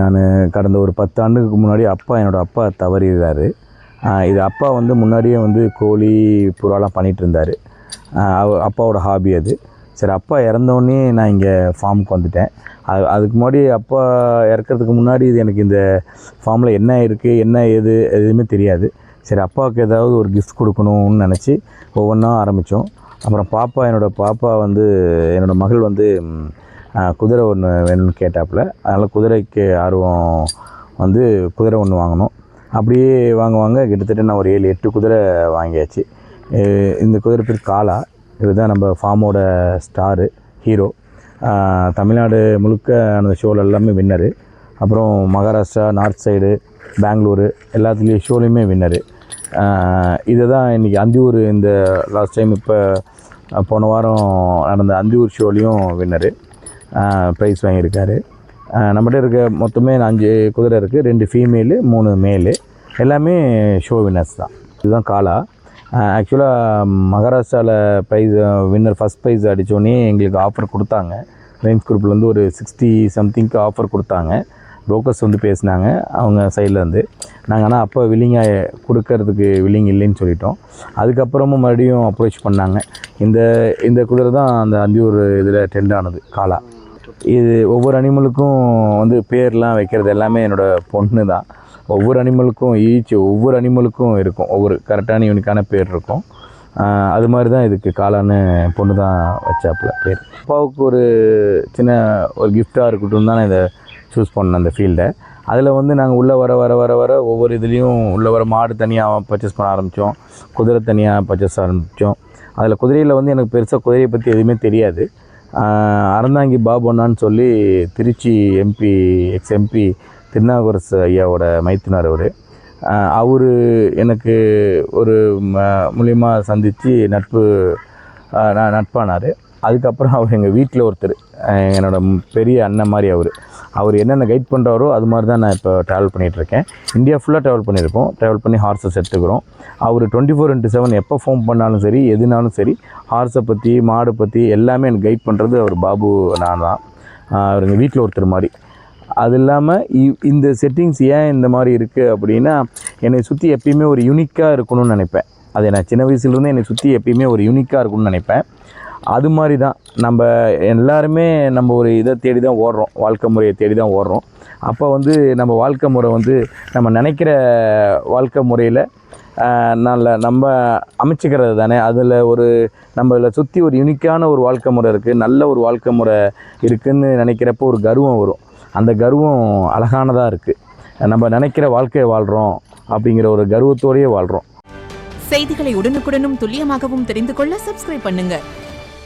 நான் கடந்த ஒரு 10 ஆண்டுக்கு முன்னாடி என்னோடய அப்பா தவறிடுறாரு. இது அப்பா வந்து முன்னாடியே வந்து கோழி புறாலாம் பண்ணிகிட்டு இருந்தார். அப்பாவோட ஹாபி அது. சரி, அப்பா இறந்தோடனே நான் இங்கே ஃபார்முக்கு வந்துட்டேன். அதுக்கு முன்னாடி அப்பா இறக்கிறதுக்கு முன்னாடி இது எனக்கு இந்த ஃபார்மில் என்ன இருக்குது என்ன ஏது எதுவுமே தெரியாது. சரி, அப்பாவுக்கு ஏதாவது ஒரு கிஃப்ட் கொடுக்கணும்னு நினச்சி ஒவ்வொன்றா ஆரம்பித்தோம். அப்புறம் என்னோடய பாப்பா வந்து என்னோடய மகள் வந்து குதிரை ஒன்று வேணும்னு கேட்டாப்புல. அதனால் குதிரைக்கு ஆர்வம் வந்து குதிரை ஒன்று வாங்கினோம். அப்படியே வாங்க கிட்டத்தட்ட நான் ஒரு 7-8 குதிரை வாங்கியாச்சு. இந்த குதிரை பேர் காளா. இதுதான் நம்ம ஃபார்மோட ஸ்டாரு, ஹீரோ. தமிழ்நாடு முழுக்க அந்த ஷோவில் எல்லாமே வின்னரு. அப்புறம் மகாராஷ்டிரா, நார்த் சைடு, பெங்களூரு எல்லாத்துலேயும் ஷோலையுமே வின்னரு. இதை தான் இன்றைக்கி அந்தியூர் இந்த லாஸ்ட் டைம் இப்போ போன வாரம் நடந்த அந்தியூர் ஷோலையும் வின்னரு ப்ரைஸ் வாங்கியிருக்காரு. நம்மகிட்ட இருக்க மொத்தமே 5 குதிரை இருக்குது. 2 ஃபீமேலு 3 மேலு, எல்லாமே ஷோ வின்னர்ஸ் தான். இதுதான் காளா. ஆக்சுவலாக மகாராஷ்டிராவில் ப்ரைஸ் வின்னர் ஃபஸ்ட் ப்ரைஸ் அடித்தோடனே எங்களுக்கு ஆஃபர் கொடுத்தாங்க. லைன்ஸ் குரூப்லேருந்து ஒரு 60 சம்திங்க்கு ஆஃபர் கொடுத்தாங்க. ப்ரோக்கர்ஸ் வந்து பேசினாங்க அவங்க சைட்லேருந்து. நாங்கள் ஆனால் அப்போ வில்லிங்காக கொடுக்கறதுக்கு வில்லிங் இல்லைன்னு சொல்லிட்டோம். அதுக்கப்புறமும் மறுபடியும் அப்ரோச் பண்ணாங்க. இந்த குதிரை தான் அந்த அந்தியூர் இதில் ட்ரெண்ட் ஆனது, காளா. இது ஒவ்வொரு அனிமலுக்கும் வந்து பேர்லாம் வைக்கிறது எல்லாமே என்னோடய பொண்ணு தான். ஒவ்வொரு அனிமலுக்கும் இருக்கும் ஒவ்வொரு கரெக்டான யூனிக்கான பேர் இருக்கும். அது மாதிரி தான் இதுக்கு காளான்னு பொண்ணு தான் வச்சாப்புல பேர். அப்பாவுக்கு ஒரு சின்ன ஒரு கிஃப்டாக இருக்கட்டும் தான் இதை சூஸ் பண்ணேன் அந்த ஃபீல்டை. அதில் வந்து நாங்கள் உள்ளே வர ஒவ்வொரு இதுலேயும் உள்ளே வர மாடு தனியாக பர்ச்சேஸ் பண்ண ஆரம்பித்தோம், குதிரை தனியாக பர்ச்சேஸ் ஆரம்பித்தோம். அதில் குதிரையில் வந்து எனக்கு பெருசாக குதிரையை பற்றி எதுவுமே தெரியாது. அறந்தாங்கி பாபண்ணான்னு சொல்லி திருச்சி எம்பி எக்ஸ்-எம்பி திருநாவுக்கரசு ஐயாவோட மைத்துனர் அவர் எனக்கு ஒரு மூலியமா சந்தித்து நட்பானார். அதுக்கப்புறம் அவர் எங்கள் வீட்டில் ஒருத்தர், என்னோடய பெரிய அண்ணன் மாதிரி. அவர் என்னென்ன கைட் பண்ணுறாரோ அது மாதிரி தான் நான் இப்போ ட்ராவல் பண்ணிகிட்ருக்கேன். இந்தியா ஃபுல்லாக ட்ராவல் பண்ணி ஹார்ஸஸ் எடுத்துக்கிறோம். அவர் 24/7 எப்போ ஃபோன் பண்ணாலும் சரி, எதுனாலும் சரி, ஹார்ஸை பற்றி மாடு பற்றி எல்லாமே எனக்கு கைட் பண்ணுறது அவர் பாபு நான் தான். அவர் எங்கள் வீட்டில் ஒருத்தர் மாதிரி. அது இல்லாமல் இந்த செட்டிங்ஸ் ஏன் இந்த மாதிரி இருக்குது அப்படின்னா, என்னை சுற்றி எப்பயுமே ஒரு யூனிக்காக இருக்கணும்னு நினைப்பேன். அது நான் சின்ன வயசுலேருந்து என்னை சுற்றி எப்பயுமே ஒரு யூனிக்காக இருக்கணும்னு நினைப்பேன். அது மாதிரி தான் நம்ம எல்லாருமே நம்ம ஒரு இதை தேடி தான் ஓடுறோம், வாழ்க்கை முறையை தேடி தான் ஓடுறோம். அப்போ வந்து நம்ம வாழ்க்கை முறை வந்து நம்ம நினைக்கிற வாழ்க்கை முறையில் நம்ம அமைச்சிக்கிறது தானே. அதில் நம்மளை சுற்றி ஒரு யூனிக்கான ஒரு வாழ்க்கை முறை இருக்குது, நல்ல ஒரு வாழ்க்கை முறை இருக்குதுன்னு நினைக்கிறப்போ ஒரு கர்வம் வரும். அந்த கர்வம் அழகானதாக இருக்குது. நம்ம நினைக்கிற வாழ்க்கையை வாழ்கிறோம் அப்படிங்கிற ஒரு கர்வத்தோடையே வாழ்கிறோம். செய்திகளை உடனுக்குடனும் துல்லியமாகவும் தெரிந்து கொள்ள சப்ஸ்கிரைப் பண்ணுங்கள்.